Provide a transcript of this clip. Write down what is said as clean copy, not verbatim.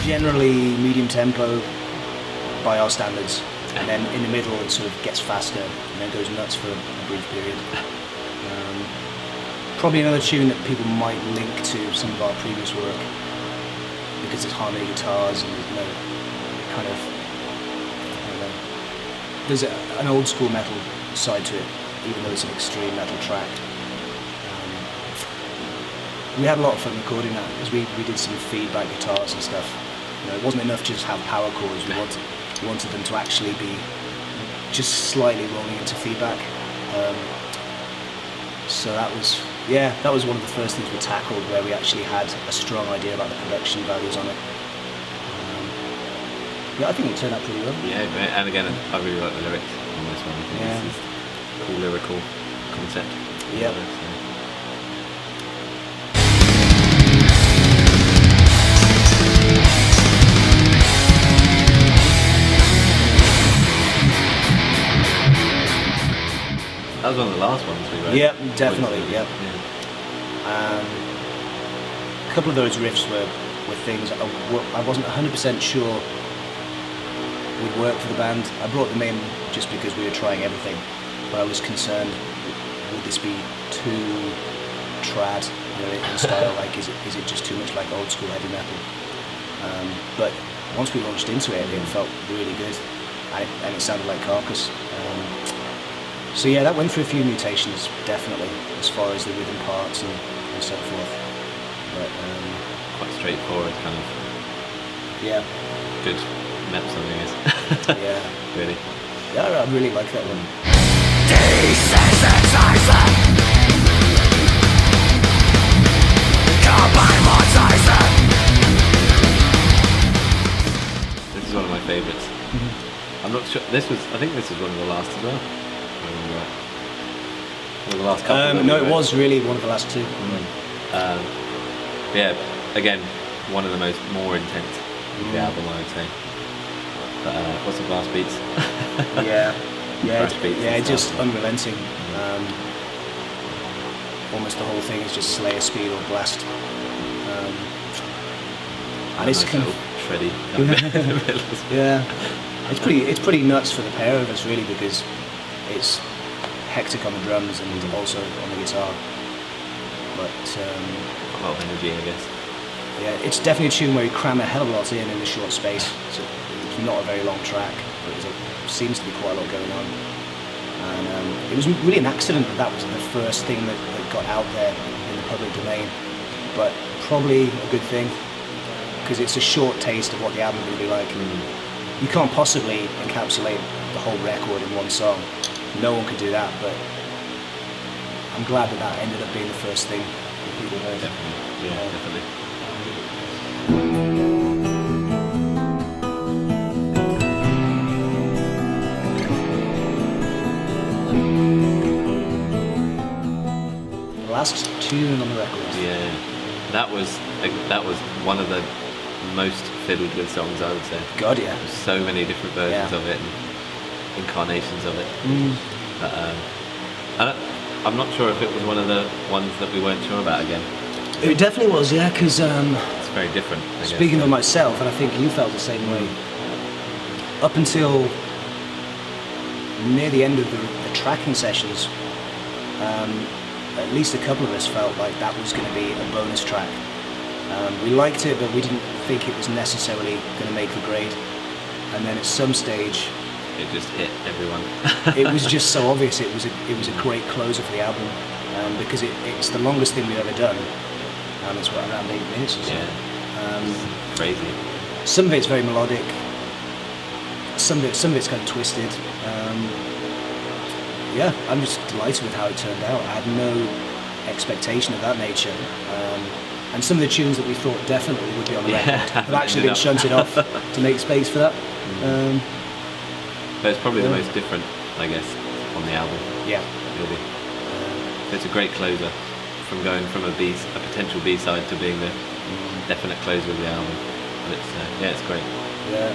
Generally medium tempo by our standards, and then in the middle it sort of gets faster and then goes nuts for a brief period. Probably another tune that people might link to some of our previous work because there's harmony guitars and kind of, I don't know, there's an old school metal side to it, even though it's an extreme metal track. We had a lot of fun recording that because we did some feedback guitars and stuff. It wasn't enough to just have power chords. We wanted them to actually be just slightly rolling into feedback. So that was one of the first things we tackled, where we actually had a strong idea about the production values on it. I think it turned out pretty well. Yeah, and again, I really like the lyrics on this one. I think this is a cool lyrical concept. Yeah. That was one of the last ones we wrote. Yeah, definitely, yeah. A couple of those riffs were things I wasn't 100% sure would work for the band. I brought them in just because we were trying everything, but I was concerned, would this be too trad, in style, like is it just too much like old school heavy metal? But once we launched into it, it felt really good, and it sounded like Carcass. So yeah, that went through a few mutations, definitely, as far as the rhythm parts and so forth. But quite straightforward, kind of. Yeah. Good metal song, I guess. Yeah. Really. Yeah, I really like that one. This is one of my favourites. Mm-hmm. I'm not sure. I think this is one of the last as well. One of the last couple. No, it was really one of the last two. Yeah, again, one of the more intense of the album, I would say. But what's the blast beats? Yeah, just unrelenting. Almost the whole thing is just Slayer speed or blast. And it's kind of shreddy. Yeah, it's pretty nuts for the pair of us, really, because it's hectic on the drums and also on the guitar. But a lot of energy, I guess. Yeah, it's definitely a tune where you cram a hell of a lot in a short space. So it's not a very long track, but there seems to be quite a lot going on. And it was really an accident that was the first thing that got out there in the public domain. But probably a good thing, because it's a short taste of what the album will be like. You can't possibly encapsulate the whole record in one song. No one could do that, but I'm glad that ended up being the first thing that people heard. Definitely. Yeah, definitely. The last tune on the record. Yeah, that was one of the most fiddled with songs, I would say. God, yeah. There's so many different versions of it and incarnations of it. But, I'm not sure if it was one of the ones that we weren't sure about again. It definitely was, yeah, because it's very different. I guess. Speaking of myself, and I think you felt the same way, up until near the end of the tracking sessions, at least a couple of us felt like that was going to be a bonus track. We liked it, but we didn't think it was necessarily going to make the grade. And then at some stage, it just hit everyone. It was just so obvious. It was a great closer for the album, because it's the longest thing we've ever done. It's around 8 minutes or so. Yeah. Crazy. Some of it's very melodic. Some of it's kind of twisted. Yeah, I'm just delighted with how it turned out. I had no expectation of that nature. And some of the tunes that we thought definitely would be on the record have actually been shunted off to make space for that. But it's probably the most different, I guess, on the album. Yeah. Really. It's a great closer, from going from a potential B-side to being the definite closer of the album. And it's great. Yeah.